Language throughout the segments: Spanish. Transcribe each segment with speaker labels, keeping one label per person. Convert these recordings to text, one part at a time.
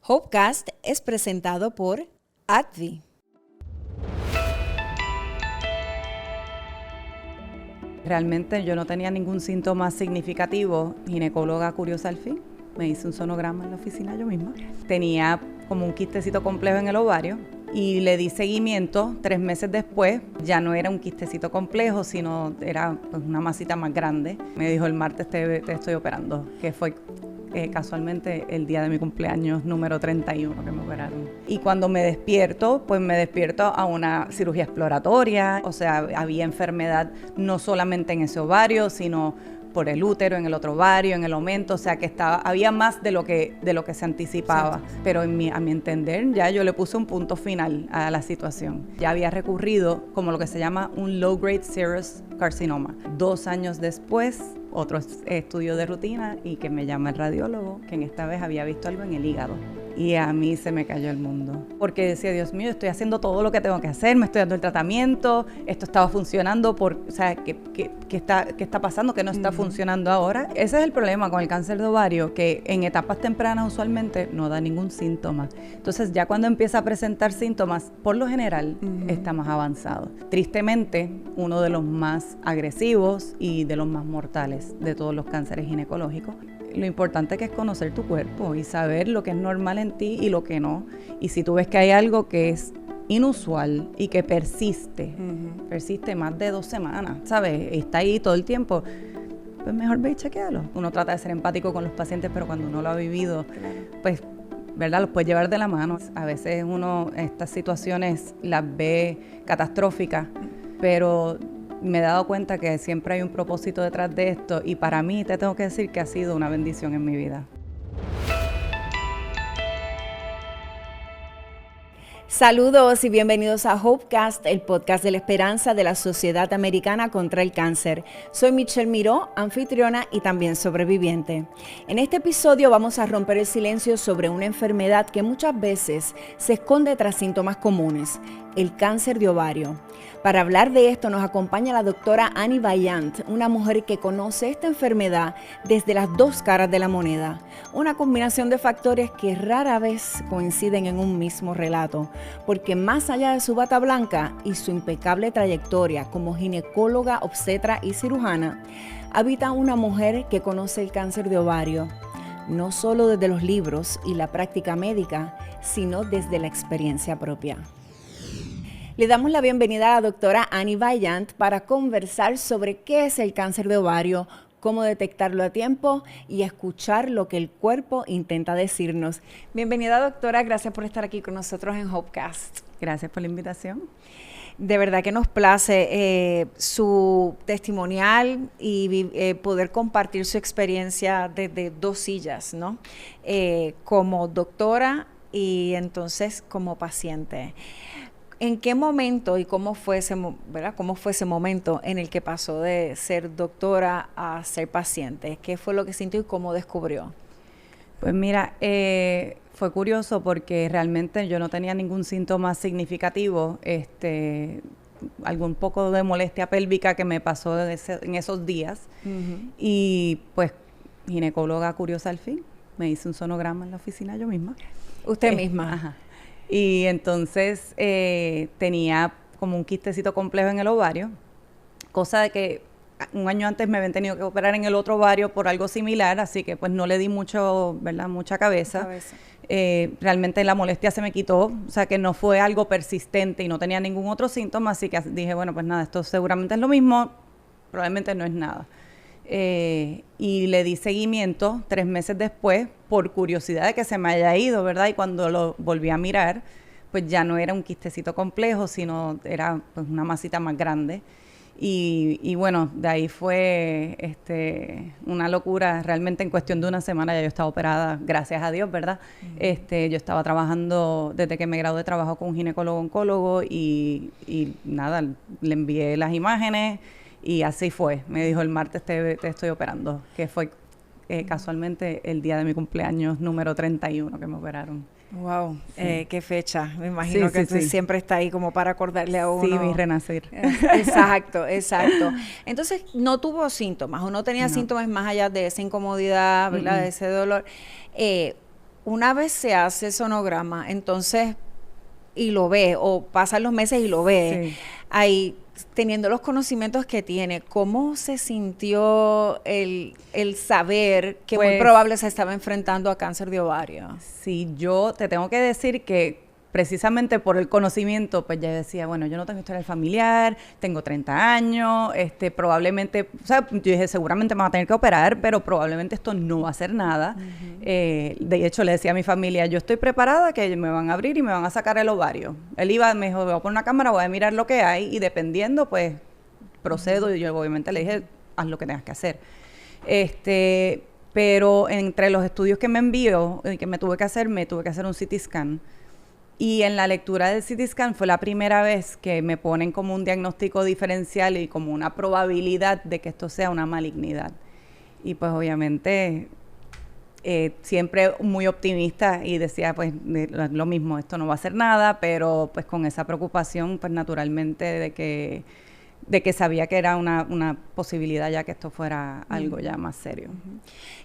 Speaker 1: Hopecast es presentado por AbbVie.
Speaker 2: Realmente yo no tenía ningún síntoma significativo. Ginecóloga curiosa al fin. Me hice un sonograma en la oficina yo misma. Tenía como un quistecito complejo en el ovario y le di seguimiento 3 meses después. Ya no era un quistecito complejo, sino era pues, una masita más grande. Me dijo el martes te estoy operando, que fue casualmente el día de mi cumpleaños número 31 que me operaron. Y cuando me despierto, pues me despierto a una cirugía exploratoria. O sea, había enfermedad no solamente en ese ovario, sino por el útero, en el otro ovario, en el aumento, o sea que había más de lo que se anticipaba. Sí. Pero a mi entender ya yo le puse un punto final a la situación. Ya había recurrido como lo que se llama un low grade serous carcinoma. 2 años después, otro estudio de rutina y que me llama el radiólogo, que en esta vez había visto algo en el hígado. Y a mí se me cayó el mundo. Porque decía, Dios mío, estoy haciendo todo lo que tengo que hacer, me estoy dando el tratamiento, esto estaba funcionando, o sea, ¿qué está pasando que no está funcionando ahora? Ese es el problema con el cáncer de ovario, que en etapas tempranas usualmente no da ningún síntoma. Entonces ya cuando empieza a presentar síntomas, por lo general está más avanzado. Tristemente, uno de los más agresivos y de los más mortales de todos los cánceres ginecológicos. Lo importante que es conocer tu cuerpo y saber lo que es normal en ti y lo que no. Y si tú ves que hay algo que es inusual y que persiste más de 2 semanas, ¿sabes? Está ahí todo el tiempo, pues mejor ve y chequéalo. Uno trata de ser empático con los pacientes, pero cuando uno lo ha vivido, pues, ¿verdad? Los puede llevar de la mano. A veces uno estas situaciones las ve catastróficas, pero me he dado cuenta que siempre hay un propósito detrás de esto y para mí te tengo que decir que ha sido una bendición en mi vida.
Speaker 1: Saludos y bienvenidos a Hopecast, el podcast de la esperanza de la Sociedad Americana contra el Cáncer. Soy Michelle Miró, anfitriona y también sobreviviente. En este episodio vamos a romper el silencio sobre una enfermedad que muchas veces se esconde tras síntomas comunes, el cáncer de ovario. Para hablar de esto nos acompaña la doctora Annie Vaillant, una mujer que conoce esta enfermedad desde las 2 caras de la moneda, una combinación de factores que rara vez coinciden en un mismo relato, porque más allá de su bata blanca y su impecable trayectoria como ginecóloga, obstetra y cirujana, habita una mujer que conoce el cáncer de ovario, no solo desde los libros y la práctica médica, sino desde la experiencia propia. Le damos la bienvenida a la doctora Annie Vaillant para conversar sobre qué es el cáncer de ovario, cómo detectarlo a tiempo y escuchar lo que el cuerpo intenta decirnos. Bienvenida, doctora. Gracias por estar aquí con nosotros en Hopecast.
Speaker 2: Gracias por la invitación.
Speaker 1: De verdad que nos place su testimonial y poder compartir su experiencia desde 2 sillas, ¿no? Como doctora y entonces como paciente. ¿En qué momento y cómo fue ese momento en el que pasó de ser doctora a ser paciente? ¿Qué fue lo que sintió y cómo descubrió?
Speaker 2: Pues mira, fue curioso porque realmente yo no tenía ningún síntoma significativo, algún poco de molestia pélvica que me pasó en esos días. Y pues ginecóloga curiosa al fin, me hice un sonograma en la oficina yo misma.
Speaker 1: ¿Usted misma?
Speaker 2: Ajá. Y entonces tenía como un quistecito complejo en el ovario, cosa de que 1 año antes me habían tenido que operar en el otro ovario por algo similar, así que pues no le di mucha cabeza. Realmente la molestia se me quitó, o sea que no fue algo persistente y no tenía ningún otro síntoma, así que dije, bueno, pues nada, esto seguramente es lo mismo, probablemente no es nada. Y le di seguimiento 3 meses después por curiosidad de que se me haya ido, ¿verdad? Y cuando lo volví a mirar, pues ya no era un quistecito complejo, sino era pues una masita más grande. Y bueno, de ahí fue una locura. Realmente en cuestión de 1 semana ya yo estaba operada, gracias a Dios, ¿verdad? Yo estaba trabajando desde que me gradué de trabajo con un ginecólogo oncólogo y nada, le envié las imágenes. Y así fue. Me dijo el martes te estoy operando, que fue casualmente el día de mi cumpleaños número 31 que me operaron.
Speaker 1: Wow, sí. Qué fecha. Me imagino que siempre está ahí como para acordarle a uno.
Speaker 2: Sí, mi renacer.
Speaker 1: Exacto. Entonces, no tuvo síntomas o no tenía síntomas más allá de esa incomodidad, ¿verdad? De ese dolor. una vez se hace sonograma, entonces, y lo ve, o pasan los meses y lo ve,
Speaker 2: Sí.
Speaker 1: ahí, teniendo los conocimientos que tiene, ¿cómo se sintió el saber que muy
Speaker 2: Pues,
Speaker 1: probable se estaba enfrentando a cáncer de ovario?
Speaker 2: Sí, yo te tengo que decir que precisamente por el conocimiento, pues ya decía, bueno, yo no tengo historial familiar, tengo 30 años, probablemente, o sea, yo dije, seguramente me van a tener que operar, pero probablemente esto no va a ser nada. De hecho, le decía a mi familia, yo estoy preparada, que me van a abrir y me van a sacar el ovario. Él me dijo, voy a poner una cámara, voy a mirar lo que hay, y dependiendo, pues, procedo, y yo obviamente le dije, haz lo que tengas que hacer. Pero entre los estudios que me envió, que me tuve que hacer un CT scan. Y en la lectura del CT scan fue la primera vez que me ponen como un diagnóstico diferencial y como una probabilidad de que esto sea una malignidad. Y pues obviamente siempre muy optimista y decía pues lo mismo, esto no va a ser nada, pero pues con esa preocupación pues naturalmente de que sabía que era una posibilidad ya que esto fuera algo ya más serio.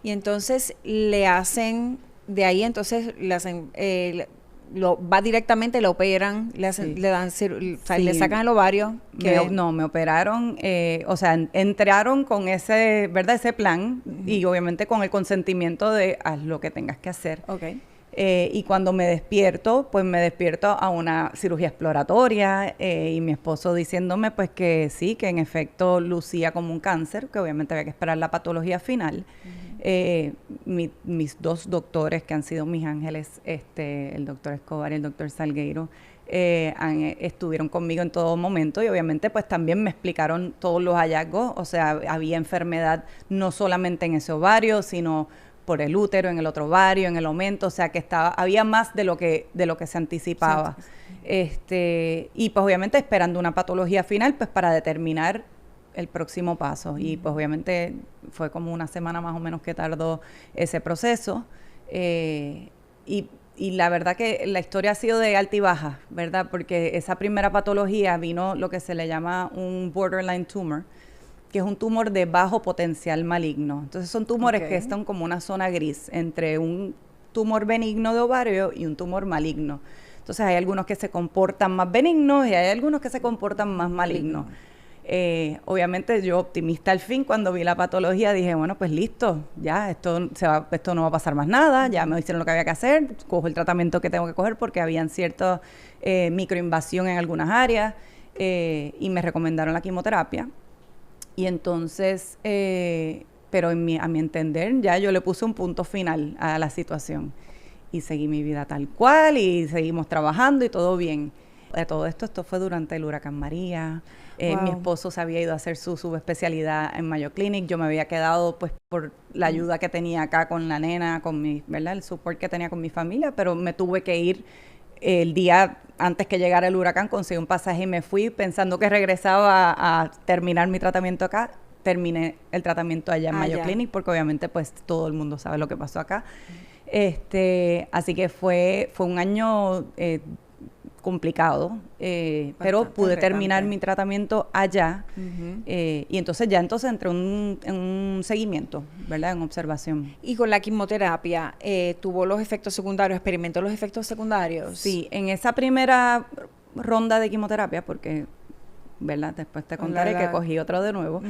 Speaker 1: Y entonces le hacen, de ahí entonces le hacen, va directamente, le operan, le hacen,
Speaker 2: Sí.
Speaker 1: le dan, o sea,
Speaker 2: Sí.
Speaker 1: le sacan el ovario.
Speaker 2: Me operaron, o sea, entraron con ese, ¿verdad? Ese plan y obviamente con el consentimiento de haz lo que tengas que hacer.
Speaker 1: Okay.
Speaker 2: Y cuando me despierto, pues me despierto a una cirugía exploratoria y mi esposo diciéndome pues que sí, que en efecto lucía como un cáncer, que obviamente había que esperar la patología final. Mis dos doctores que han sido mis ángeles, el doctor Escobar y el doctor Salgueiro, estuvieron conmigo en todo momento y obviamente pues también me explicaron todos los hallazgos, o sea, había enfermedad no solamente en ese ovario, sino por el útero, en el otro ovario, en el aumento, o sea que había más de lo que se anticipaba. Y pues obviamente esperando una patología final pues para determinar el próximo paso. Y pues obviamente fue como una semana más o menos que tardó ese proceso. Y la verdad que la historia ha sido de alta y baja, ¿verdad? Porque esa primera patología vino lo que se le llama un borderline tumor, que es un tumor de bajo potencial maligno. Entonces son tumores que están como una zona gris entre un tumor benigno de ovario y un tumor maligno. Entonces hay algunos que se comportan más benignos y hay algunos que se comportan más malignos. Obviamente yo optimista al fin cuando vi la patología dije, bueno, pues listo, ya esto no va a pasar más nada, ya me hicieron lo que había que hacer, cojo el tratamiento que tengo que coger porque habían cierta microinvasión en algunas áreas y me recomendaron la quimioterapia. Y entonces, pero a mi entender, ya yo le puse un punto final a la situación. Y seguí mi vida tal cual, y seguimos trabajando y todo bien. Todo esto fue durante el huracán María.
Speaker 1: Wow.
Speaker 2: Mi esposo se había ido a hacer su subespecialidad en Mayo Clinic. Yo me había quedado, pues, por la ayuda que tenía acá con la nena, con ¿verdad? El support que tenía con mi familia, pero me tuve que ir el día antes que llegara el huracán, conseguí un pasaje y me fui pensando que regresaba a terminar mi tratamiento acá. Terminé el tratamiento allá en Mayo Clinic porque obviamente pues todo el mundo sabe lo que pasó acá. Así que fue un año complicado, pero pude terminar mi tratamiento allá y entonces entré en un seguimiento, ¿verdad? En observación.
Speaker 1: Y con la quimioterapia, ¿tuvo los efectos secundarios, experimentó los efectos secundarios?
Speaker 2: Sí, en esa primera ronda de quimioterapia, porque, ¿verdad? Después te contaré que cogí otro de nuevo,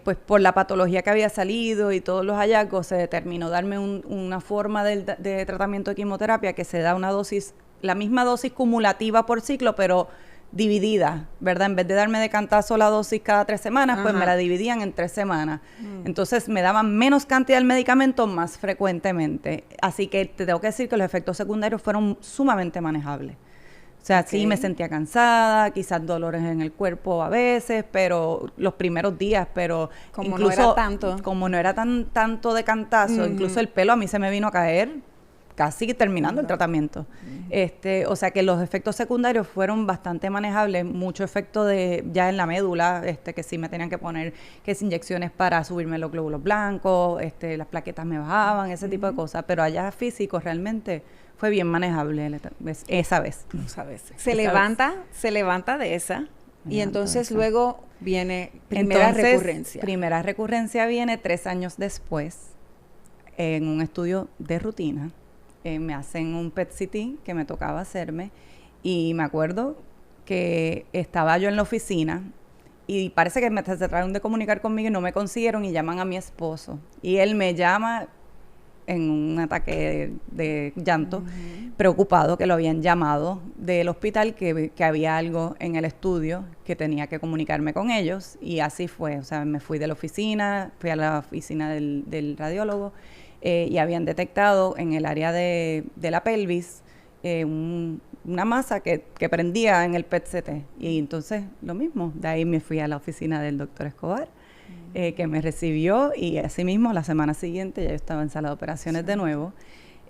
Speaker 2: pues por la patología que había salido y todos los hallazgos se determinó darme una forma de tratamiento de quimioterapia que se da una dosis, la misma dosis cumulativa por ciclo, pero dividida, ¿verdad? En vez de darme de cantazo la dosis cada 3 semanas, pues me la dividían en 3 semanas. Entonces me daban menos cantidad del medicamento más frecuentemente. Así que te tengo que decir que los efectos secundarios fueron sumamente manejables. O sea, sí me sentía cansada, quizás dolores en el cuerpo a veces, pero los primeros días, pero
Speaker 1: como
Speaker 2: incluso
Speaker 1: no era tanto.
Speaker 2: Como no era tanto de cantazo, incluso el pelo a mí se me vino a caer casi terminando el tratamiento. O sea que los efectos secundarios fueron bastante manejables, mucho efecto ya en la médula, que sí me tenían que poner inyecciones para subirme los glóbulos blancos, las plaquetas me bajaban, ese tipo de cosas, pero allá físico realmente fue bien manejable esa vez.
Speaker 1: Se levanta de esa y entonces luego viene primera recurrencia.
Speaker 2: Primera recurrencia viene 3 años después en un estudio de rutina. me hacen un PET-CT que me tocaba hacerme, y me acuerdo que estaba yo en la oficina y parece que se trataron de comunicar conmigo y no me consiguieron, y llaman a mi esposo. Y él me llama en un ataque de llanto, preocupado que lo habían llamado del hospital, que había algo en el estudio, que tenía que comunicarme con ellos, y así fue. O sea, me fui de la oficina, fui a la oficina del radiólogo, y habían detectado en el área de la pelvis una masa que prendía en el PET-CT. Y entonces lo mismo, de ahí me fui a la oficina del doctor Escobar, que me recibió, y así mismo la semana siguiente ya yo estaba en sala de operaciones de nuevo,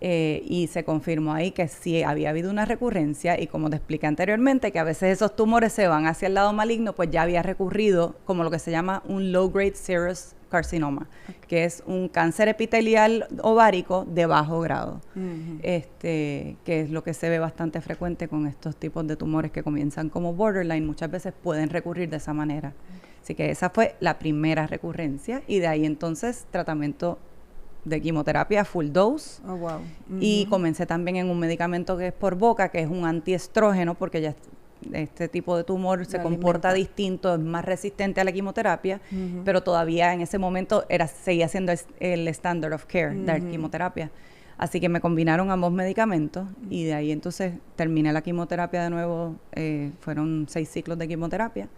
Speaker 2: y se confirmó ahí que sí había habido una recurrencia, y como te expliqué anteriormente, que a veces esos tumores se van hacia el lado maligno, pues ya había recurrido como lo que se llama un low-grade serous carcinoma, que es un cáncer epitelial ovárico de bajo grado, que es lo que se ve bastante frecuente con estos tipos de tumores que comienzan como borderline, muchas veces pueden recurrir de esa manera. Así que esa fue la primera recurrencia, y de ahí entonces tratamiento de quimioterapia full dose.
Speaker 1: Oh, wow.
Speaker 2: Y comencé también en un medicamento que es por boca, que es un antiestrógeno, porque ya este tipo de tumor se comporta distinto, es más resistente a la quimioterapia, pero todavía en ese momento seguía siendo el standard of care, dar quimioterapia. Así que me combinaron ambos medicamentos, y de ahí entonces terminé la quimioterapia de nuevo. Fueron 6 ciclos de quimioterapia,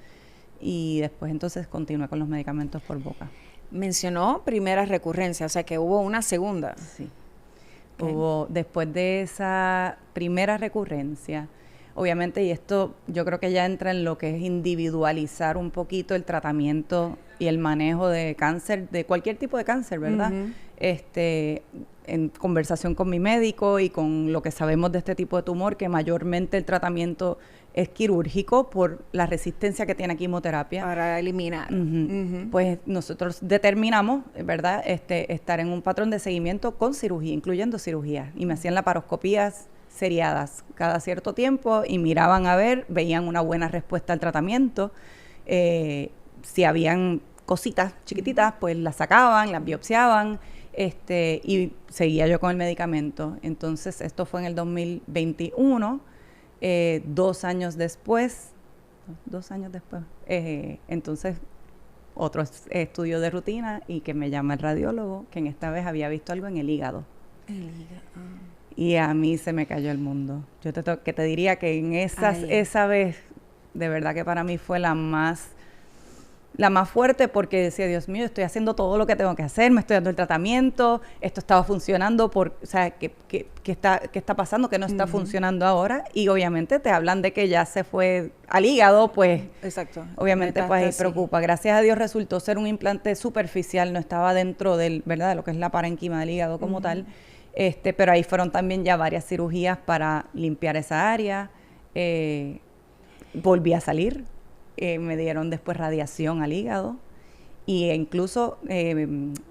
Speaker 2: y después entonces continué con los medicamentos por boca.
Speaker 1: Mencionó primera recurrencia, o sea que hubo una segunda.
Speaker 2: Sí. Hubo, después de esa primera recurrencia, obviamente, y esto yo creo que ya entra en lo que es individualizar un poquito el tratamiento y el manejo de cáncer, de cualquier tipo de cáncer, ¿verdad? En conversación con mi médico y con lo que sabemos de este tipo de tumor, que mayormente el tratamiento es quirúrgico por la resistencia que tiene a quimioterapia.
Speaker 1: Para eliminar.
Speaker 2: Pues nosotros determinamos, ¿verdad?, estar en un patrón de seguimiento con cirugía, incluyendo cirugía. Y me hacían laparoscopías seriadas cada cierto tiempo, y miraban a ver, veían una buena respuesta al tratamiento. Si habían cositas chiquititas, pues las sacaban, las biopsiaban, y seguía yo con el medicamento. Entonces, esto fue en el 2021, 2 años después, entonces, otro estudio de rutina, y que me llama el radiólogo, que en esta vez había visto algo en el hígado. Y a mí se me cayó el mundo. Yo te diría que en esa vez, de verdad que para mí fue la más fuerte, porque decía, Dios mío, estoy haciendo todo lo que tengo que hacer, me estoy dando el tratamiento, esto estaba funcionando, o sea, ¿qué está pasando que no está funcionando ahora? Y obviamente te hablan de que ya se fue al hígado, pues, exacto, obviamente pues ahí preocupa. Gracias a Dios resultó ser un implante superficial, no estaba dentro ¿verdad?, de lo que es la parénquima del hígado como tal. Pero ahí fueron también ya varias cirugías para limpiar esa área. Volví a salir, me dieron después radiación al hígado, y incluso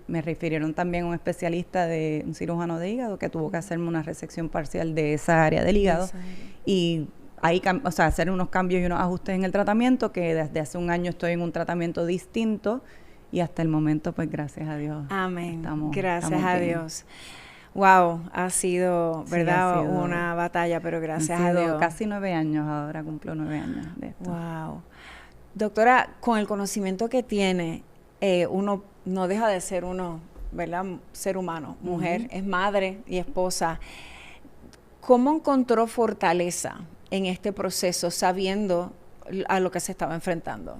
Speaker 2: me refirieron también a un especialista, un cirujano de hígado, que tuvo que hacerme una resección parcial de esa área del hígado, y ahí, o sea, hacer unos cambios y unos ajustes en el tratamiento, que desde hace un año estoy en un tratamiento distinto, y hasta el momento, pues, gracias a Dios.
Speaker 1: Amén. Gracias a Dios. Wow, ha sido, ¿verdad?, ha sido una batalla, pero gracias a Dios.
Speaker 2: Casi 9 años, ahora cumplo 9 años de esto.
Speaker 1: Wow. Doctora, con el conocimiento que tiene, uno no deja de ser ¿verdad?, ser humano, mujer, es madre y esposa. ¿Cómo encontró fortaleza en este proceso, sabiendo a lo que se estaba enfrentando?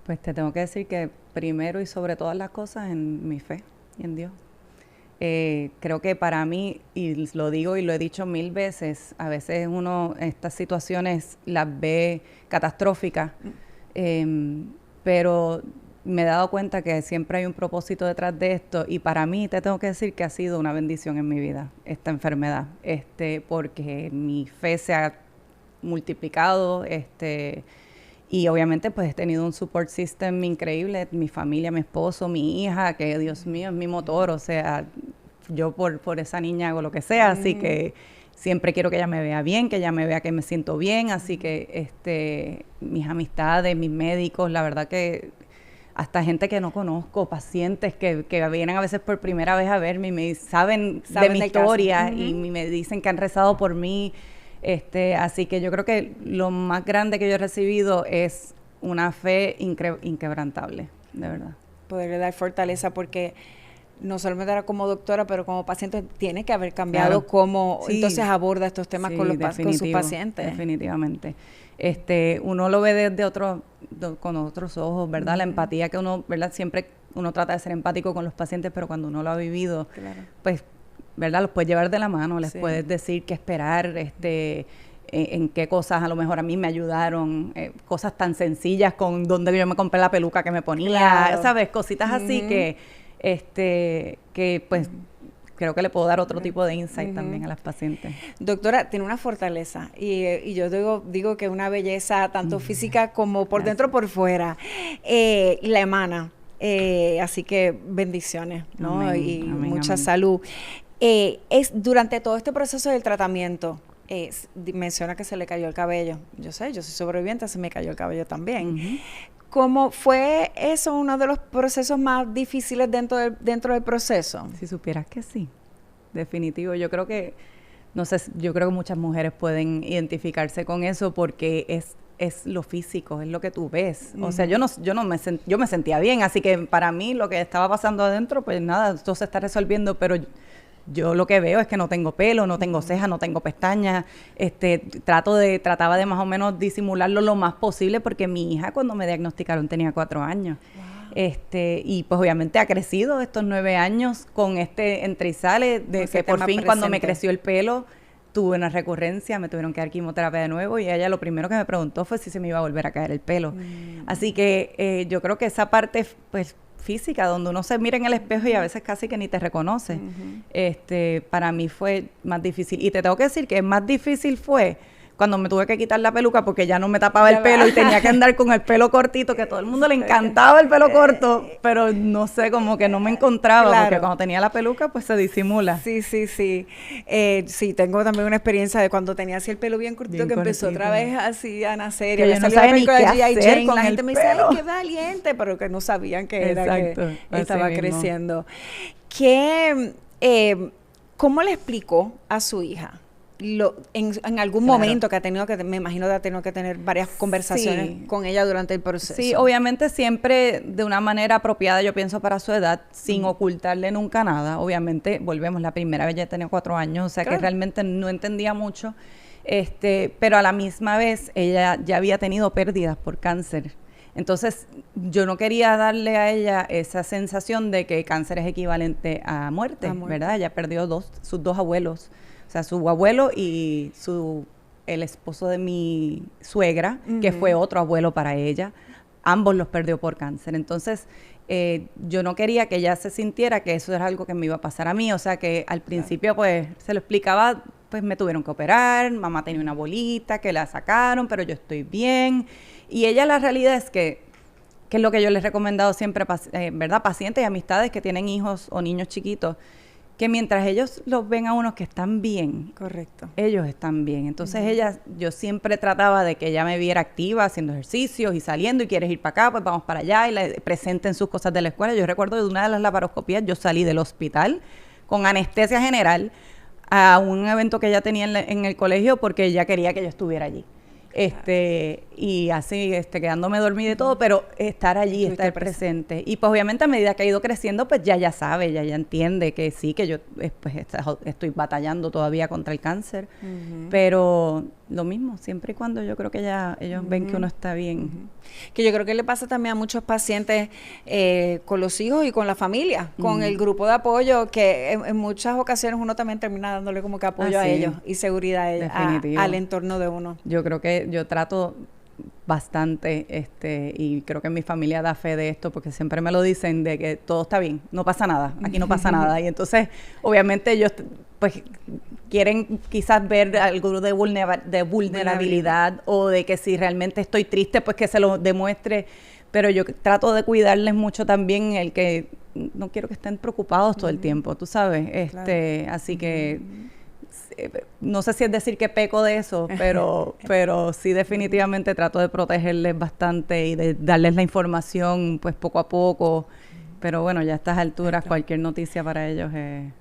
Speaker 2: Pues te tengo que decir que primero y sobre todas las cosas, en mi fe y en Dios. Creo que para mí, y lo digo y lo he dicho 1000 veces, a veces uno estas situaciones las ve catastróficas, pero me he dado cuenta que siempre hay un propósito detrás de esto, y para mí te tengo que decir que ha sido una bendición en mi vida esta enfermedad, porque mi fe se ha multiplicado, y obviamente pues he tenido un support system increíble, mi familia, mi esposo, mi hija, que Dios mío es mi motor, o sea, yo por esa niña hago lo que sea, así que siempre quiero que ella me vea bien, que ella me vea que me siento bien, así que mis amistades, mis médicos, la verdad que hasta gente que no conozco, pacientes que vienen a veces por primera vez a verme y me saben de mi historia y me dicen que han rezado por mí. Así que yo creo que lo más grande que yo he recibido es una fe inquebrantable, de verdad.
Speaker 1: Poderle dar fortaleza, porque no solamente era como doctora, pero como paciente tiene que haber cambiado cómo entonces aborda estos temas con sus pacientes.
Speaker 2: Definitivamente. Uno lo ve desde con otros ojos, ¿verdad? La empatía que uno, ¿verdad? Siempre uno trata de ser empático con los pacientes, pero cuando uno lo ha vivido, pues, ¿verdad? Los puedes llevar de la mano, les puedes decir qué esperar, en qué cosas a lo mejor a mí me ayudaron, cosas tan sencillas con donde yo me compré la peluca que me ponía, ¿sabes? Cositas así que pues creo que le puedo dar otro tipo de insight también a las pacientes.
Speaker 1: Doctora, tiene una fortaleza y yo digo que una belleza tanto física como por dentro por fuera, y la emana. Así que bendiciones, ¿no? Amén, mucha salud. Durante todo este proceso del tratamiento, menciona que se le cayó el cabello. Yo sé, yo soy sobreviviente, se me cayó el cabello también. ¿Cómo fue eso uno de los procesos más difíciles dentro del proceso?
Speaker 2: Si supieras que sí, definitivo. Yo creo que muchas mujeres pueden identificarse con eso porque es lo físico, es lo que tú ves. O sea, yo me sentía bien, así que para mí lo que estaba pasando adentro, pues nada, esto se está resolviendo, pero yo lo que veo es que no tengo pelo, no tengo cejas, no tengo pestañas. Trataba de más o menos disimularlo lo más posible porque mi hija cuando me diagnosticaron tenía 4 años. Wow. Y pues obviamente ha crecido estos 9 años con entre y sale de que por fin presente. Cuando me creció el pelo tuve una recurrencia, me tuvieron que dar quimioterapia de nuevo y ella lo primero que me preguntó fue si se me iba a volver a caer el pelo. Así que yo creo que esa parte pues física, donde uno se mira en el espejo y a veces casi que ni te reconoce. Para mí fue más difícil. Y te tengo que decir que más difícil fue cuando me tuve que quitar la peluca porque ya no me tapaba el pelo y tenía que andar con el pelo cortito, que a todo el mundo le encantaba el pelo corto, pero no sé, como que no me encontraba, porque cuando tenía la peluca, pues se disimula.
Speaker 1: Sí. Sí, tengo también una experiencia de cuando tenía así el pelo bien cortito, que empezó otra vez así a nacer.
Speaker 2: Que yo no sabía ni qué hacer con
Speaker 1: la gente me dice,
Speaker 2: ay,
Speaker 1: qué valiente, pero que no sabían que era que estaba creciendo. ¿Cómo le explicó a su hija? En algún momento que ha tenido me imagino que ha tenido que tener varias conversaciones con ella durante el proceso.
Speaker 2: Sí, obviamente siempre de una manera apropiada, yo pienso, para su edad, sin ocultarle nunca nada. Obviamente, volvemos, la primera vez ya tenía 4 años, o sea que realmente no entendía mucho, pero a la misma vez ella ya había tenido pérdidas por cáncer. Entonces, yo no quería darle a ella esa sensación de que cáncer es equivalente a muerte, ¿verdad? Ella perdió sus 2 abuelos. O sea, su abuelo y el esposo de mi suegra, que fue otro abuelo para ella, ambos los perdió por cáncer. Entonces, yo no quería que ella se sintiera que eso era algo que me iba a pasar a mí. O sea, que al principio, pues, se lo explicaba, pues, me tuvieron que operar, mamá tenía una bolita que la sacaron, pero yo estoy bien. Y ella, la realidad es que es lo que yo les he recomendado siempre, ¿verdad? Pacientes y amistades que tienen hijos o niños chiquitos, que mientras ellos los ven a unos que están bien,
Speaker 1: correcto,
Speaker 2: ellos están bien. Entonces yo siempre trataba de que ella me viera activa, haciendo ejercicios y saliendo, y quieres ir para acá, pues vamos para allá, y le presenten sus cosas de la escuela. Yo recuerdo de una de las laparoscopías, yo salí del hospital con anestesia general a un evento que ella tenía en el colegio porque ella quería que yo estuviera allí. Y así, quedándome dormida y todo, pero estar allí, estar presente. Y pues obviamente a medida que ha ido creciendo, pues ya sabe, ya entiende que sí, que yo pues estoy batallando todavía contra el cáncer, pero lo mismo, siempre y cuando yo creo que ellos ven que uno está bien.
Speaker 1: Que yo creo que le pasa también a muchos pacientes con los hijos y con la familia, con el grupo de apoyo, que en muchas ocasiones uno también termina dándole como que apoyo a ellos y seguridad al entorno de uno.
Speaker 2: Yo creo que yo trato bastante, y creo que mi familia da fe de esto, porque siempre me lo dicen, de que todo está bien, no pasa nada, aquí no pasa nada. Y entonces, obviamente, ellos pues quieren quizás ver algo de vulnerabilidad, o de que si realmente estoy triste, pues que se lo demuestre. Pero yo trato de cuidarles mucho también el que no quiero que estén preocupados todo el tiempo, tú sabes. Claro. Así que no sé si es decir que peco de eso, pero sí definitivamente trato de protegerles bastante y de darles la información pues poco a poco. Pero bueno, ya a estas alturas cualquier noticia para ellos es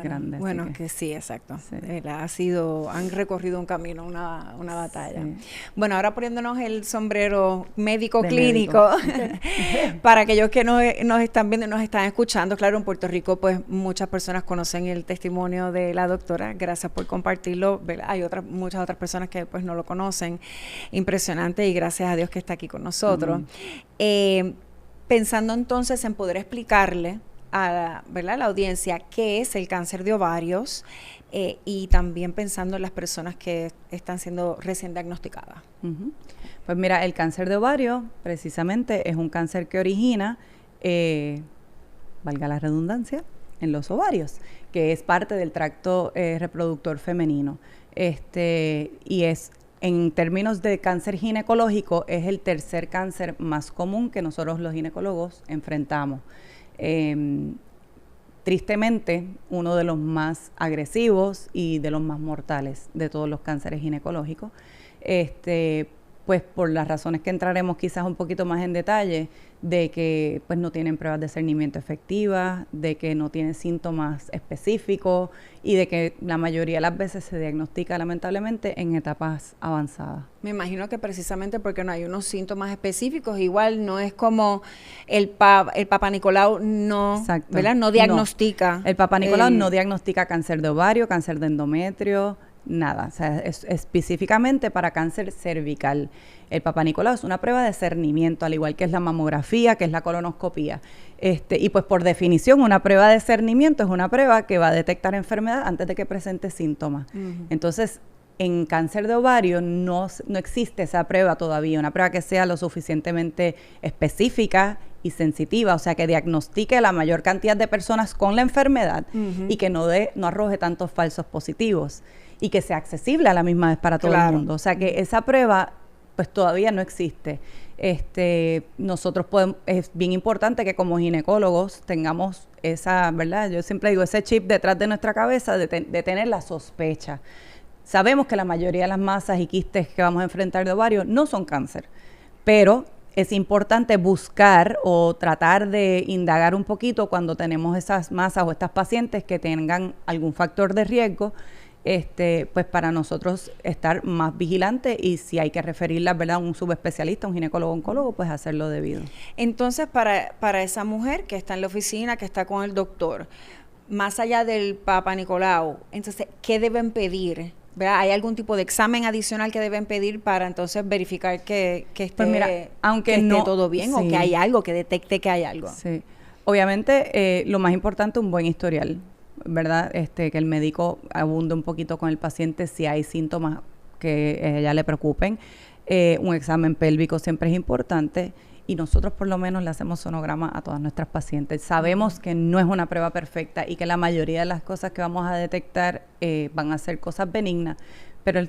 Speaker 2: grande.
Speaker 1: Bueno, que sí, exacto.
Speaker 2: Sí.
Speaker 1: Han recorrido un camino, una batalla.
Speaker 2: Sí.
Speaker 1: Bueno, ahora poniéndonos el sombrero médico
Speaker 2: De
Speaker 1: clínico,
Speaker 2: médico.
Speaker 1: para aquellos que nos están viendo y nos están escuchando, claro, en Puerto Rico pues muchas personas conocen el testimonio de la doctora, gracias por compartirlo, ¿verdad? Hay muchas otras personas que pues no lo conocen, impresionante, y gracias a Dios que está aquí con nosotros. Pensando entonces en poder explicarle a la audiencia qué es el cáncer de ovarios, y también pensando en las personas que están siendo recién diagnosticadas.
Speaker 2: Pues mira, el cáncer de ovario precisamente es un cáncer que origina, valga la redundancia, en los ovarios, que es parte del tracto reproductor femenino. Y es, en términos de cáncer ginecológico, es el tercer cáncer más común que nosotros los ginecólogos enfrentamos. Tristemente, uno de los más agresivos y de los más mortales de todos los cánceres ginecológicos. Pues por las razones que entraremos quizás un poquito más en detalle, de que pues no tienen pruebas de cernimiento efectivas, de que no tienen síntomas específicos y de que la mayoría de las veces se diagnostica lamentablemente en etapas avanzadas.
Speaker 1: Me imagino que precisamente porque no hay unos síntomas específicos, igual no es como el Papa Nicolau ¿verdad? No diagnostica.
Speaker 2: No. El Papa Nicolau no diagnostica cáncer de ovario, cáncer de endometrio, nada, o sea, es específicamente para cáncer cervical. El Papa Nicolau es una prueba de cernimiento, al igual que es la mamografía, que es la colonoscopía. Y pues por definición, una prueba de cernimiento es una prueba que va a detectar enfermedad antes de que presente síntomas. Entonces, en cáncer de ovario no existe esa prueba todavía, una prueba que sea lo suficientemente específica y sensitiva, o sea, que diagnostique a la mayor cantidad de personas con la enfermedad y que no arroje tantos falsos positivos y que sea accesible a la misma vez para todo el mundo. O sea, que esa prueba pues todavía no existe. Nosotros es bien importante que como ginecólogos tengamos esa, ¿verdad? Yo siempre digo, ese chip detrás de nuestra cabeza de tener la sospecha. Sabemos que la mayoría de las masas y quistes que vamos a enfrentar de ovario no son cáncer, pero es importante buscar o tratar de indagar un poquito cuando tenemos esas masas o estas pacientes que tengan algún factor de riesgo, pues para nosotros estar más vigilantes y si hay que referirlas, ¿verdad?, a un subespecialista, un ginecólogo oncólogo, pues hacerlo debido.
Speaker 1: Entonces, para esa mujer que está en la oficina, que está con el doctor, más allá del Papa Nicolau, entonces, ¿qué deben pedir? ¿Verdad? ¿Hay algún tipo de examen adicional que deben pedir para entonces verificar que esté,
Speaker 2: pues mira, aunque
Speaker 1: esté
Speaker 2: no,
Speaker 1: todo bien, o que hay algo, que detecte que hay algo?
Speaker 2: Sí. Obviamente, lo más importante es un buen historial, ¿verdad? Que el médico abunde un poquito con el paciente si hay síntomas que ella le preocupen. Un examen pélvico siempre es importante y nosotros por lo menos le hacemos sonograma a todas nuestras pacientes. Sabemos que no es una prueba perfecta y que la mayoría de las cosas que vamos a detectar van a ser cosas benignas, pero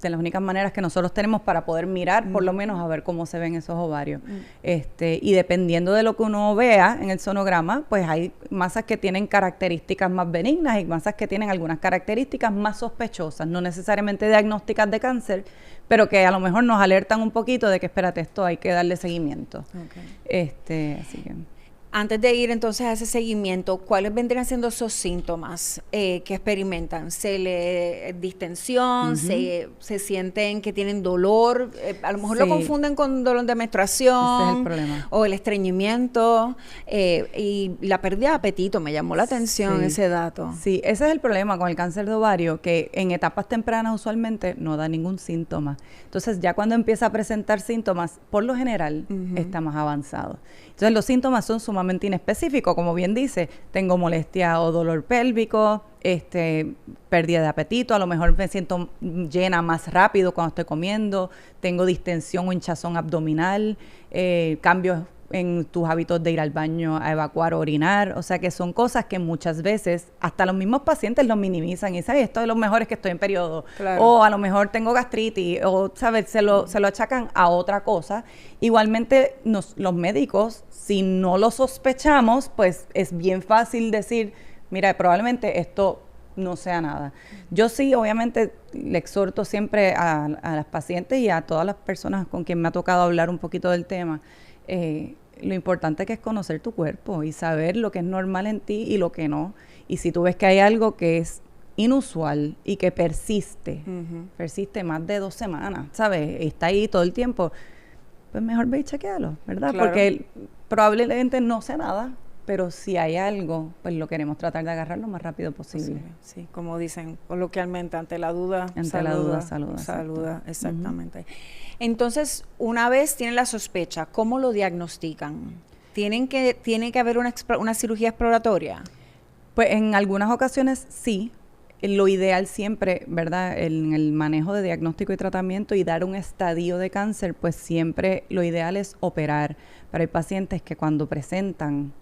Speaker 2: de las únicas maneras que nosotros tenemos para poder mirar, por lo menos a ver cómo se ven esos ovarios. Y dependiendo de lo que uno vea en el sonograma, pues hay masas que tienen características más benignas y masas que tienen algunas características más sospechosas, no necesariamente diagnósticas de cáncer, pero que a lo mejor nos alertan un poquito de que, espérate, esto hay que darle seguimiento. Así que...
Speaker 1: Antes de ir entonces a ese seguimiento, ¿cuáles vendrían siendo esos síntomas que experimentan? ¿Se le distensión? ¿Se sienten que tienen dolor? A lo mejor lo confunden con dolor de menstruación.
Speaker 2: Ese es el problema.
Speaker 1: O el estreñimiento y la pérdida de apetito. Me llamó la atención ese dato.
Speaker 2: Sí, ese es el problema con el cáncer de ovario, que en etapas tempranas usualmente no da ningún síntoma. Entonces ya cuando empieza a presentar síntomas, por lo general está más avanzado. Entonces los síntomas son sumamente inespecíficos, como bien dice, tengo molestia o dolor pélvico, pérdida de apetito, a lo mejor me siento llena más rápido cuando estoy comiendo, tengo distensión o hinchazón abdominal, cambios en tus hábitos de ir al baño a evacuar o orinar, o sea que son cosas que muchas veces hasta los mismos pacientes los minimizan y dicen, esto es lo mejor es que estoy en periodo, o a lo mejor tengo gastritis, o ¿sabes? Se lo achacan a otra cosa. Igualmente los médicos, si no lo sospechamos, pues es bien fácil decir, mira, probablemente esto no sea nada. Yo sí, obviamente, le exhorto siempre a las pacientes y a todas las personas con quien me ha tocado hablar un poquito del tema, lo importante que es conocer tu cuerpo y saber lo que es normal en ti y lo que no. Y si tú ves que hay algo que es inusual y que persiste más de 2 semanas, ¿sabes? Está ahí todo el tiempo, pues mejor ve y chequéalo, ¿verdad?
Speaker 1: Claro.
Speaker 2: Porque probablemente no sea nada, pero si hay algo, pues lo queremos tratar de agarrar lo más rápido posible.
Speaker 1: Sí, como dicen coloquialmente, ante la duda, saluda, exactamente. Entonces, una vez tienen la sospecha, ¿cómo lo diagnostican? ¿Tiene que haber una cirugía exploratoria?
Speaker 2: Pues en algunas ocasiones sí. Lo ideal siempre, ¿verdad? En el manejo de diagnóstico y tratamiento y dar un estadio de cáncer, pues siempre lo ideal es operar. Pero hay pacientes que cuando presentan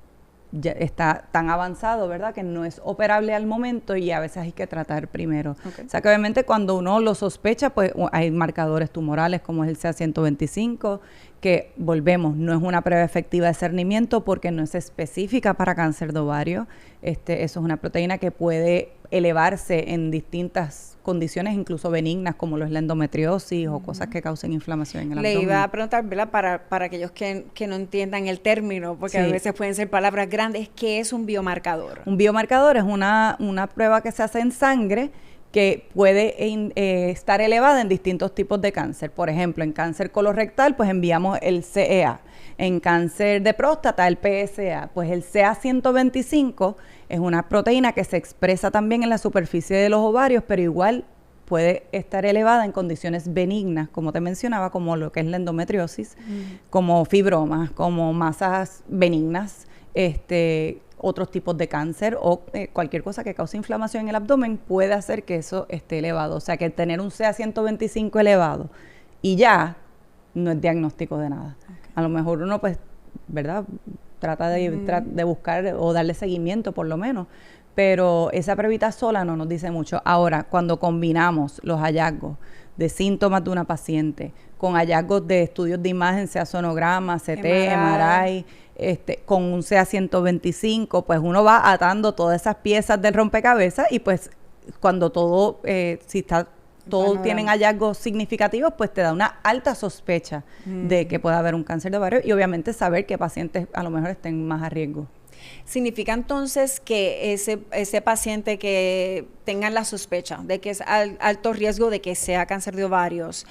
Speaker 2: ya está tan avanzado, ¿verdad? Que no es operable al momento y a veces hay que tratar primero. Okay. O sea que obviamente cuando uno lo sospecha, pues hay marcadores tumorales como es el CA125, que volvemos, no es una prueba efectiva de cernimiento porque no es específica para cáncer de ovario. Eso es una proteína que puede elevarse en distintas condiciones, incluso benignas, como lo es la endometriosis o cosas que causen inflamación en el abdomen.
Speaker 1: Le iba a preguntar, ¿verdad? Para aquellos que no entiendan el término, porque a veces pueden ser palabras grandes, ¿qué es un biomarcador? Un
Speaker 2: biomarcador es una prueba que se hace en sangre que puede estar elevada en distintos tipos de cáncer. Por ejemplo, en cáncer colorectal, pues enviamos el CEA. En cáncer de próstata, el PSA. Pues el CA125 es una proteína que se expresa también en la superficie de los ovarios, pero igual puede estar elevada en condiciones benignas, como te mencionaba, como lo que es la endometriosis, como fibromas, como masas benignas, otros tipos de cáncer o cualquier cosa que cause inflamación en el abdomen puede hacer que eso esté elevado. O sea, que tener un CA125 elevado y ya no es diagnóstico de nada. Okay. A lo mejor uno, pues, ¿verdad? Trata de buscar o darle seguimiento por lo menos, pero esa pruebita sola no nos dice mucho. Ahora, cuando combinamos los hallazgos de síntomas de una paciente con hallazgos de estudios de imagen, sea sonograma, CT, MRI, con un CA125, pues uno va atando todas esas piezas del rompecabezas y pues cuando todo, todos tienen hallazgos significativos, pues te da una alta sospecha de que pueda haber un cáncer de ovario y obviamente saber qué pacientes a lo mejor estén más a riesgo.
Speaker 1: ¿Significa entonces que ese paciente que tenga la sospecha de que es alto riesgo de que sea cáncer de ovarios,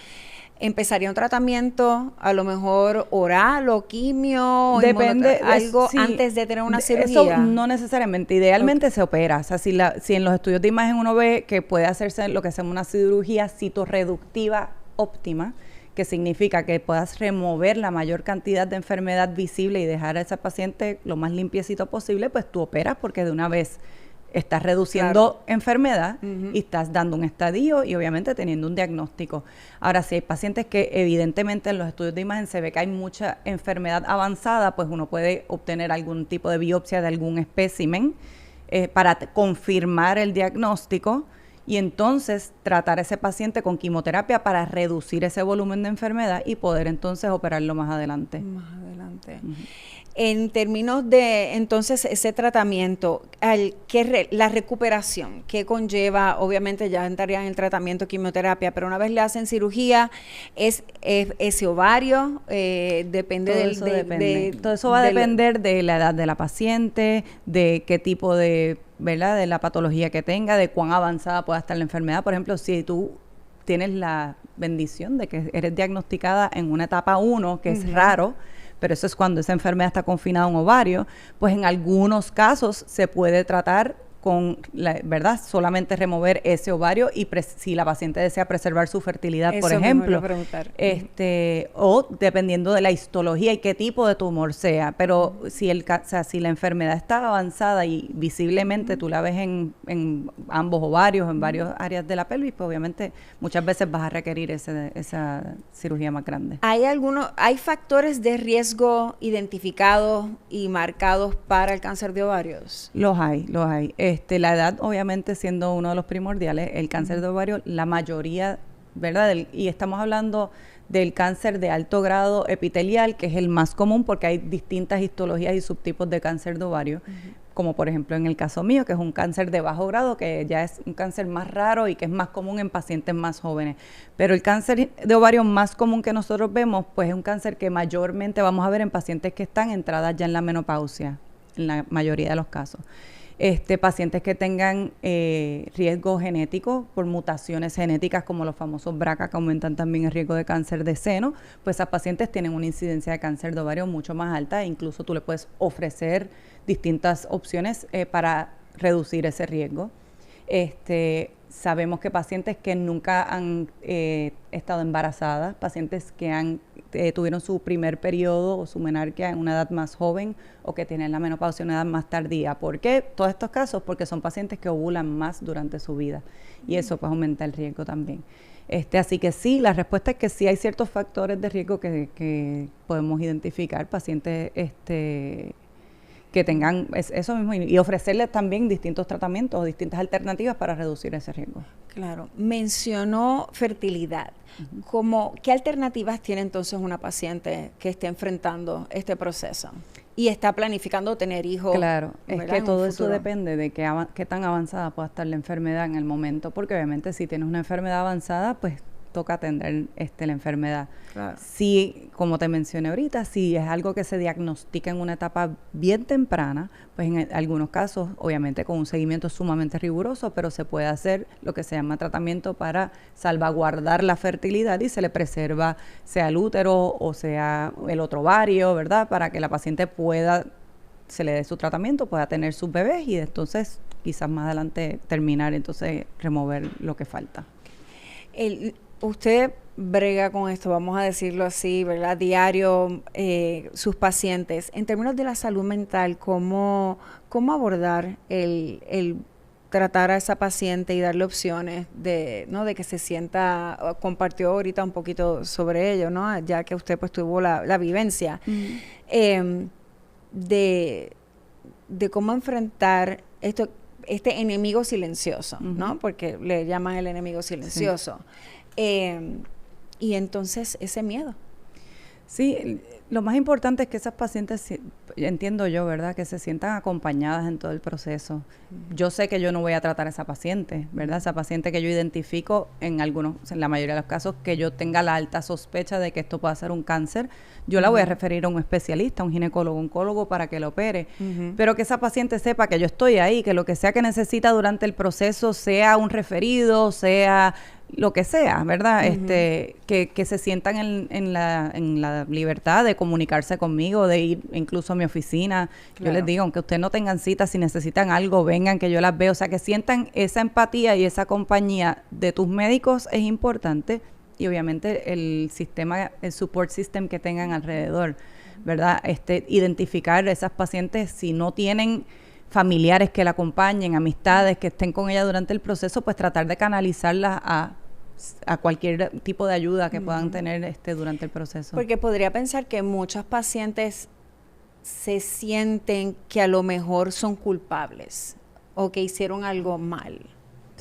Speaker 1: empezaría un tratamiento a lo mejor oral o quimio?
Speaker 2: Depende,
Speaker 1: algo antes de tener una cirugía?
Speaker 2: Eso no necesariamente, idealmente se opera. O sea, si en los estudios de imagen uno ve que puede hacerse lo que se llama una cirugía citorreductiva óptima, que significa que puedas remover la mayor cantidad de enfermedad visible y dejar a esa paciente lo más limpiecito posible, pues tú operas porque de una vez estás reduciendo enfermedad y estás dando un estadio y obviamente teniendo un diagnóstico. Ahora, si hay pacientes que evidentemente en los estudios de imagen se ve que hay mucha enfermedad avanzada, pues uno puede obtener algún tipo de biopsia de algún espécimen para confirmar el diagnóstico y entonces tratar a ese paciente con quimioterapia para reducir ese volumen de enfermedad y poder entonces operarlo más adelante.
Speaker 1: Más adelante. En términos de, entonces, ese tratamiento, la recuperación, ¿qué conlleva? Obviamente ya entraría en el tratamiento quimioterapia, pero una vez le hacen cirugía, ¿es ese ovario? Depende
Speaker 2: Todo eso va a depender de la edad de la paciente, de qué tipo de, ¿verdad? De la patología que tenga, de cuán avanzada pueda estar la enfermedad. Por ejemplo, si tú tienes la bendición de que eres diagnosticada en una etapa 1, que es raro, pero eso es cuando esa enfermedad está confinada a un ovario, pues en algunos casos se puede tratar con, ¿verdad? Solamente remover ese ovario y si la paciente desea preservar su fertilidad, por ejemplo. O dependiendo de la histología y qué tipo de tumor sea. Pero si la enfermedad está avanzada y visiblemente tú la ves en ambos ovarios, en varias áreas de la pelvis, pues obviamente muchas veces vas a requerir esa cirugía más grande.
Speaker 1: ¿Hay factores de riesgo identificados y marcados para el cáncer de ovarios?
Speaker 2: Los hay. La edad, obviamente, siendo uno de los primordiales, el cáncer de ovario, la mayoría, ¿verdad? Y estamos hablando del cáncer de alto grado epitelial, que es el más común porque hay distintas histologías y subtipos de cáncer de ovario. como por ejemplo en el caso mío, que es un cáncer de bajo grado, que ya es un cáncer más raro y que es más común en pacientes más jóvenes. Pero el cáncer de ovario más común que nosotros vemos, pues es un cáncer que mayormente vamos a ver en pacientes que están entradas ya en la menopausia, en la mayoría de los casos. Pacientes que tengan riesgo genético por mutaciones genéticas como los famosos BRCA, que aumentan también el riesgo de cáncer de seno, pues esas pacientes tienen una incidencia de cáncer de ovario mucho más alta e incluso tú le puedes ofrecer distintas opciones para reducir ese riesgo. Sabemos que pacientes que nunca han estado embarazadas, pacientes que tuvieron su primer periodo o su menarquia en una edad más joven o que tienen la menopausia en una edad más tardía. ¿Por qué? Todos estos casos, porque son pacientes que ovulan más durante su vida y eso pues aumenta el riesgo también. Así que sí, la respuesta es que sí hay ciertos factores de riesgo que podemos identificar, pacientes que tengan eso mismo y ofrecerles también distintos tratamientos o distintas alternativas para reducir ese riesgo.
Speaker 1: Claro. Mencionó fertilidad. ¿Qué alternativas tiene entonces una paciente que esté enfrentando este proceso y está planificando tener hijos?
Speaker 2: Claro, es que todo eso depende de qué tan avanzada pueda estar la enfermedad en el momento, porque obviamente si tienes una enfermedad avanzada, pues toca atender la enfermedad. Claro. Si, como te mencioné ahorita, si es algo que se diagnostica en una etapa bien temprana, pues en algunos casos, obviamente con un seguimiento sumamente riguroso, pero se puede hacer lo que se llama tratamiento para salvaguardar la fertilidad y se le preserva, sea el útero o sea el otro ovario, ¿verdad? Para que la paciente se le dé su tratamiento, pueda tener sus bebés y entonces quizás más adelante terminar, entonces remover lo que falta.
Speaker 1: Usted brega con esto, vamos a decirlo así, ¿verdad? Diario, sus pacientes. En términos de la salud mental, ¿cómo abordar el tratar a esa paciente y darle opciones de que se sienta, compartió ahorita un poquito sobre ello, ¿no? Ya que usted pues tuvo la vivencia, de cómo enfrentar este enemigo silencioso, ¿no? Porque le llaman el enemigo silencioso. Sí. Y entonces ese miedo.
Speaker 2: Sí, lo más importante es que esas pacientes, entiendo yo, ¿verdad?, que se sientan acompañadas en todo el proceso. Yo sé que yo no voy a tratar a esa paciente, ¿verdad? Esa paciente que yo identifico en la mayoría de los casos, que yo tenga la alta sospecha de que esto pueda ser un cáncer, yo la voy a referir a un especialista, un ginecólogo, oncólogo, para que lo opere. Pero que esa paciente sepa que yo estoy ahí, que lo que sea que necesita durante el proceso, sea un referido, sea lo que sea, ¿verdad? Que se sientan en la libertad de comunicarse conmigo, de ir incluso a mi oficina. Claro. Yo les digo, aunque ustedes no tengan cita, si necesitan algo, vengan que yo las veo. O sea, que sientan esa empatía y esa compañía de tus médicos es importante. Y obviamente el support system que tengan alrededor, ¿verdad? Identificar a esas pacientes, si no tienen familiares que la acompañen, amistades que estén con ella durante el proceso, pues tratar de canalizarlas a cualquier tipo de ayuda que puedan tener durante el proceso.
Speaker 1: Porque podría pensar que muchos pacientes se sienten que a lo mejor son culpables o que hicieron algo mal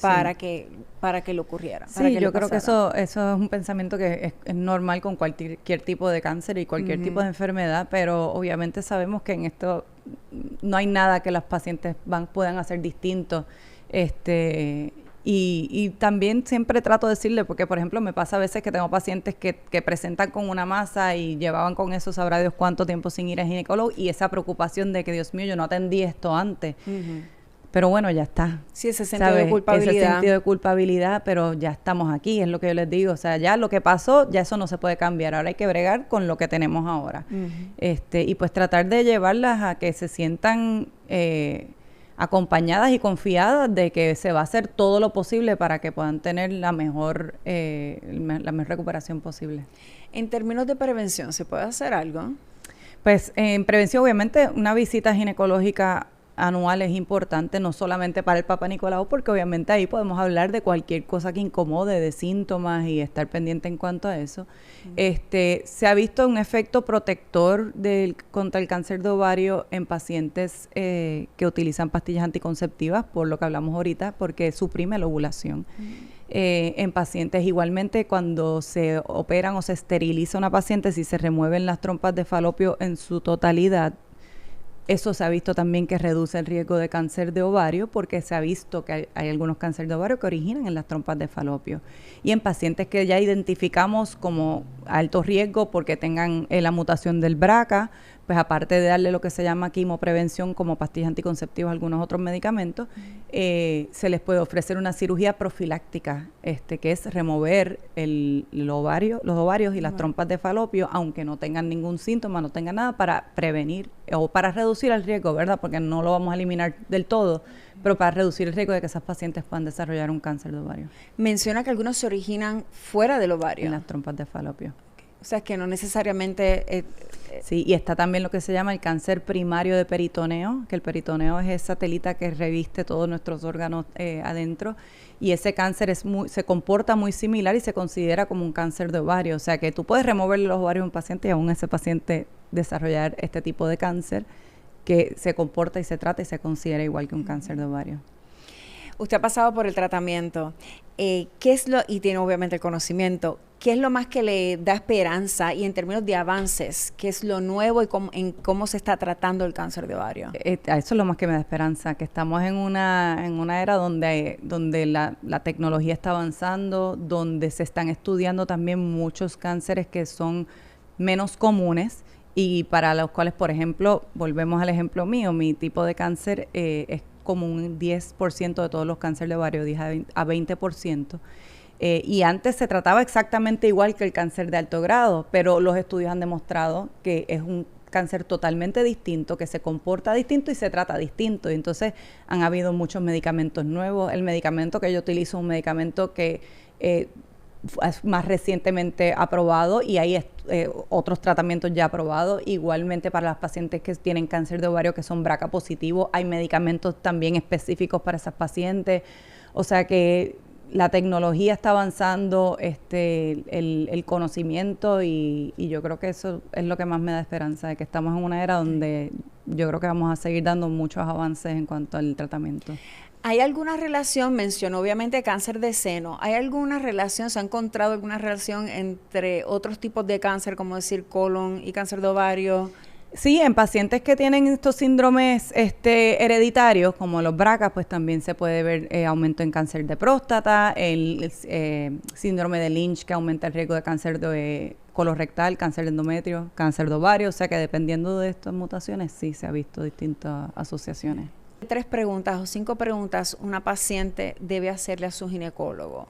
Speaker 1: para que le ocurriera.
Speaker 2: Sí, yo creo que eso es un pensamiento que es normal con cualquier tipo de cáncer y cualquier tipo de enfermedad, pero obviamente sabemos que en esto no hay nada que las pacientes puedan hacer distinto. Y también siempre trato de decirle, porque por ejemplo me pasa a veces que tengo pacientes que presentan con una masa y llevaban con eso sabrá Dios cuánto tiempo sin ir al ginecólogo, y esa preocupación de que Dios mío, yo no atendí esto antes. Pero bueno, ya está.
Speaker 1: Sí, ese sentido de culpabilidad.
Speaker 2: Ese sentido de culpabilidad, pero ya estamos aquí, es lo que yo les digo. O sea, ya lo que pasó, ya eso no se puede cambiar. Ahora hay que bregar con lo que tenemos ahora. Y pues tratar de llevarlas a que se sientan acompañadas y confiadas de que se va a hacer todo lo posible para que puedan tener la mejor recuperación posible.
Speaker 1: En términos de prevención, ¿se puede hacer algo?
Speaker 2: Pues en prevención, obviamente, una visita ginecológica anual es importante, no solamente para el Papa Nicolau, porque obviamente ahí podemos hablar de cualquier cosa que incomode, de síntomas y estar pendiente en cuanto a eso. Se ha visto un efecto protector contra el cáncer de ovario en pacientes que utilizan pastillas anticonceptivas, por lo que hablamos ahorita, porque suprime la ovulación. En pacientes igualmente, cuando se operan o se esteriliza una paciente, si se remueven las trompas de falopio en su totalidad, Eso se ha visto también que reduce el riesgo de cáncer de ovario, porque se ha visto que hay algunos cánceres de ovario que originan en las trompas de falopio. Y en pacientes que ya identificamos como alto riesgo porque tengan la mutación del BRCA, pues aparte de darle lo que se llama quimoprevención como pastillas anticonceptivas, algunos otros medicamentos, se les puede ofrecer una cirugía profiláctica, que es remover los ovarios y las trompas de falopio, aunque no tengan ningún síntoma, no tengan nada, para prevenir o para reducir el riesgo, ¿verdad? Porque no lo vamos a eliminar del todo, pero para reducir el riesgo de que esas pacientes puedan desarrollar un cáncer de ovario.
Speaker 1: Menciona que algunos se originan fuera del ovario.
Speaker 2: En las trompas de falopio.
Speaker 1: O sea, que no necesariamente...
Speaker 2: Sí, y está también lo que se llama el cáncer primario de peritoneo, que el peritoneo es esa telita que reviste todos nuestros órganos adentro, y ese cáncer se comporta muy similar y se considera como un cáncer de ovario. O sea, que tú puedes removerle los ovarios a un paciente y aún ese paciente desarrollar este tipo de cáncer que se comporta y se trata y se considera igual que un cáncer de ovario.
Speaker 1: Usted ha pasado por el tratamiento, ¿qué es y tiene obviamente el conocimiento, ¿qué es lo más que le da esperanza y en términos de avances, qué es lo nuevo y cómo se está tratando el cáncer de ovario?
Speaker 2: Eso es lo más que me da esperanza, que estamos en una era donde la tecnología está avanzando, donde se están estudiando también muchos cánceres que son menos comunes y para los cuales, por ejemplo, volvemos al ejemplo mío, mi tipo de cáncer es como un 10% de todos los cánceres de ovario, 10 a 20%. Y antes se trataba exactamente igual que el cáncer de alto grado, pero los estudios han demostrado que es un cáncer totalmente distinto, que se comporta distinto y se trata distinto. Y entonces han habido muchos medicamentos nuevos. El medicamento que yo utilizo es un medicamento que es más recientemente aprobado y hay otros tratamientos ya aprobados. Igualmente para las pacientes que tienen cáncer de ovario que son BRCA positivos, hay medicamentos también específicos para esas pacientes. O sea que la tecnología está avanzando, el conocimiento y yo creo que eso es lo que más me da esperanza, de que estamos en una era donde yo creo que vamos a seguir dando muchos avances en cuanto al tratamiento.
Speaker 1: ¿Hay alguna relación, mencionó obviamente cáncer de seno, ¿hay alguna relación, se ha encontrado alguna relación entre otros tipos de cáncer, como decir colon y cáncer de ovario?
Speaker 2: Sí, en pacientes que tienen estos síndromes hereditarios, como los BRCA, pues también se puede ver aumento en cáncer de próstata, el síndrome de Lynch, que aumenta el riesgo de cáncer de colorectal, cáncer de endometrio, cáncer de ovario, o sea que dependiendo de estas mutaciones sí se ha visto distintas asociaciones.
Speaker 1: 3 preguntas o 5 preguntas una paciente debe hacerle a su ginecólogo,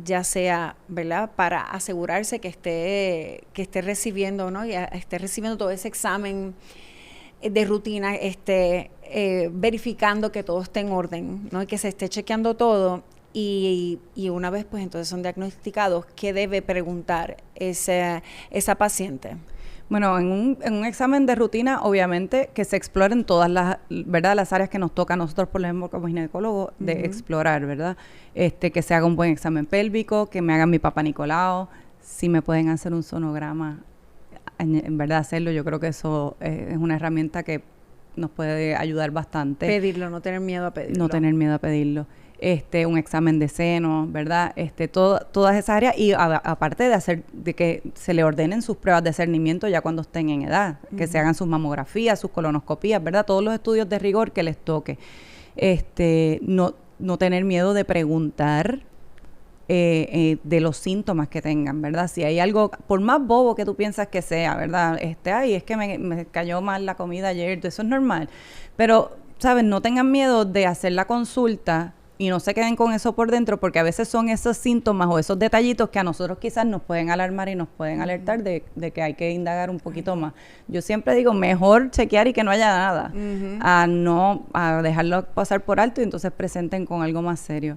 Speaker 1: ya sea, ¿verdad?, para asegurarse que esté recibiendo, ¿no?, y esté recibiendo todo ese examen de rutina, verificando que todo esté en orden, ¿no?, y que se esté chequeando todo. Y una vez, pues, entonces son diagnosticados, ¿qué debe preguntar esa paciente?
Speaker 2: Bueno, en un examen de rutina, obviamente, que se exploren todas las, ¿verdad?, las áreas que nos toca a nosotros, por ejemplo, como ginecólogos, de explorar, ¿verdad? Que se haga un buen examen pélvico, que me hagan mi Papá Nicolau, si me pueden hacer un sonograma, en verdad hacerlo, yo creo que eso es una herramienta que nos puede ayudar bastante.
Speaker 1: Pedirlo, no tener miedo a pedirlo.
Speaker 2: No tener miedo a pedirlo. Un examen de seno, ¿verdad? Todas esas áreas y aparte de que se le ordenen sus pruebas de cernimiento ya cuando estén en edad, que se hagan sus mamografías, sus colonoscopías, ¿verdad? Todos los estudios de rigor que les toque. No tener miedo de preguntar de los síntomas que tengan, ¿verdad? Si hay algo, por más bobo que tú piensas que sea, ¿verdad? Ay, es que me cayó mal la comida ayer, eso es normal. Pero, ¿sabes? No tengan miedo de hacer la consulta y no se queden con eso por dentro, porque a veces son esos síntomas o esos detallitos que a nosotros quizás nos pueden alarmar y nos pueden alertar de que hay que indagar un poquito más. Yo siempre digo, mejor chequear y que no haya nada, a dejarlo pasar por alto y entonces presenten con algo más serio.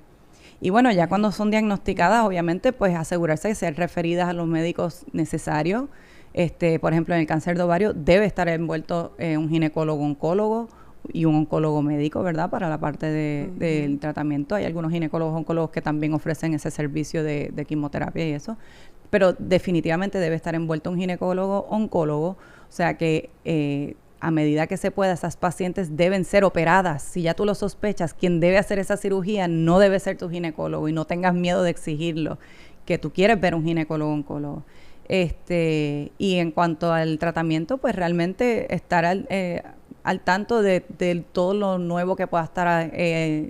Speaker 2: Y bueno, ya cuando son diagnosticadas, obviamente, pues asegurarse de ser referidas a los médicos necesarios. Por ejemplo, en el cáncer de ovario debe estar envuelto un ginecólogo-oncólogo y un oncólogo médico, ¿verdad?, para la parte del tratamiento. Hay algunos ginecólogos oncólogos que también ofrecen ese servicio de quimioterapia y eso, pero definitivamente debe estar envuelto un ginecólogo oncólogo, o sea que a medida que se pueda, esas pacientes deben ser operadas. Si ya tú lo sospechas, quien debe hacer esa cirugía no debe ser tu ginecólogo y no tengas miedo de exigirlo, que tú quieres ver un ginecólogo oncólogo. Y en cuanto al tratamiento, pues realmente estar al tanto de todo lo nuevo que pueda estar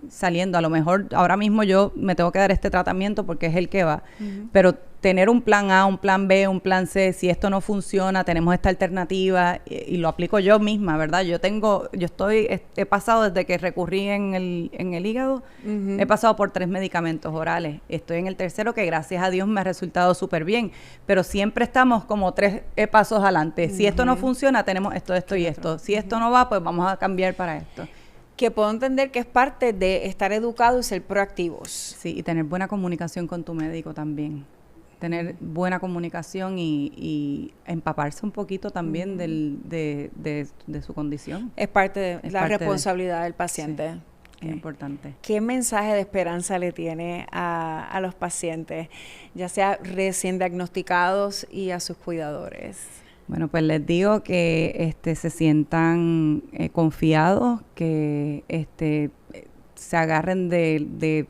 Speaker 2: saliendo. A lo mejor ahora mismo yo me tengo que dar este tratamiento porque es el que va, pero tener un plan A, un plan B, un plan C, si esto no funciona, tenemos esta alternativa y lo aplico yo misma, ¿verdad? He pasado desde que recurrí en el hígado, he pasado por 3 medicamentos orales, estoy en el tercero que gracias a Dios me ha resultado súper bien, pero siempre estamos como 3 pasos adelante. Si esto no funciona, tenemos esto y esto. Si esto no va, pues vamos a cambiar para esto.
Speaker 1: Que puedo entender que es parte de estar educados y ser proactivos.
Speaker 2: Sí, y tener buena comunicación con tu médico también. Tener buena comunicación y empaparse un poquito también de su condición.
Speaker 1: Es parte de la responsabilidad del paciente.
Speaker 2: Sí, es importante.
Speaker 1: ¿Qué mensaje de esperanza le tiene a los pacientes, ya sea recién diagnosticados y a sus cuidadores?
Speaker 2: Bueno, pues les digo que se sientan confiados, que se agarren de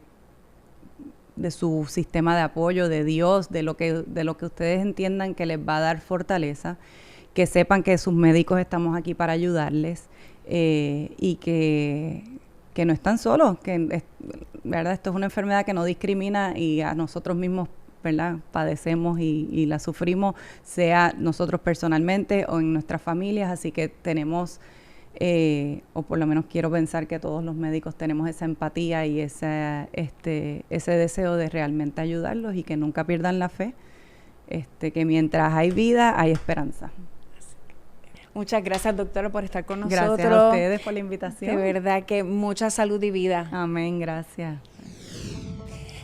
Speaker 2: su sistema de apoyo, de Dios, de lo que ustedes entiendan que les va a dar fortaleza, que sepan que sus médicos estamos aquí para ayudarles y que no están solos, ¿verdad? Esto es una enfermedad que no discrimina y a nosotros mismos, ¿verdad? Padecemos y la sufrimos, sea nosotros personalmente o en nuestras familias, así que tenemos... o por lo menos quiero pensar que todos los médicos tenemos esa empatía y ese deseo de realmente ayudarlos y que nunca pierdan la fe, que mientras hay vida hay esperanza.
Speaker 1: Muchas gracias, doctora, por estar con nosotros.
Speaker 2: Gracias a ustedes por la invitación.
Speaker 1: De verdad que mucha salud y vida.
Speaker 2: Amén, gracias.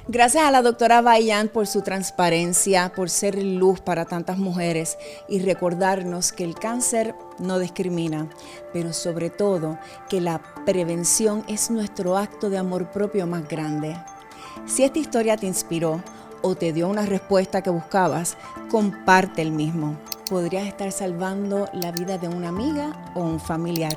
Speaker 1: Gracias a la doctora Bayan por su transparencia, por ser luz para tantas mujeres y recordarnos que el cáncer no discrimina, pero sobre todo que la prevención es nuestro acto de amor propio más grande. Si esta historia te inspiró o te dio una respuesta que buscabas, comparte el mismo. Podrías estar salvando la vida de una amiga o un familiar.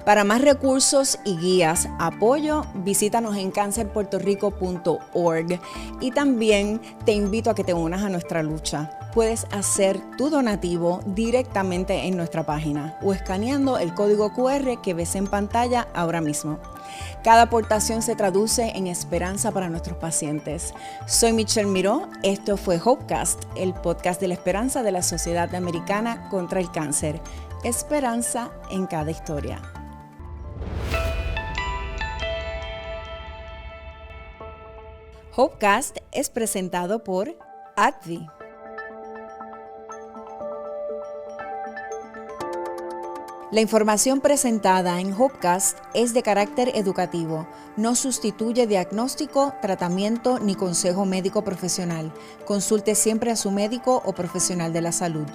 Speaker 1: Para más recursos y guías, apoyo, visítanos en cancerpuertorico.org y también te invito a que te unas a nuestra lucha. Puedes hacer tu donativo directamente en nuestra página o escaneando el código QR que ves en pantalla ahora mismo. Cada aportación se traduce en esperanza para nuestros pacientes. Soy Michelle Miró, esto fue Hopecast, el podcast de la esperanza de la Sociedad Americana contra el Cáncer. Esperanza en cada historia. Hopecast es presentado por AbbVie. La información presentada en Hopecast es de carácter educativo, no sustituye diagnóstico, tratamiento ni consejo médico profesional. Consulte siempre a su médico o profesional de la salud.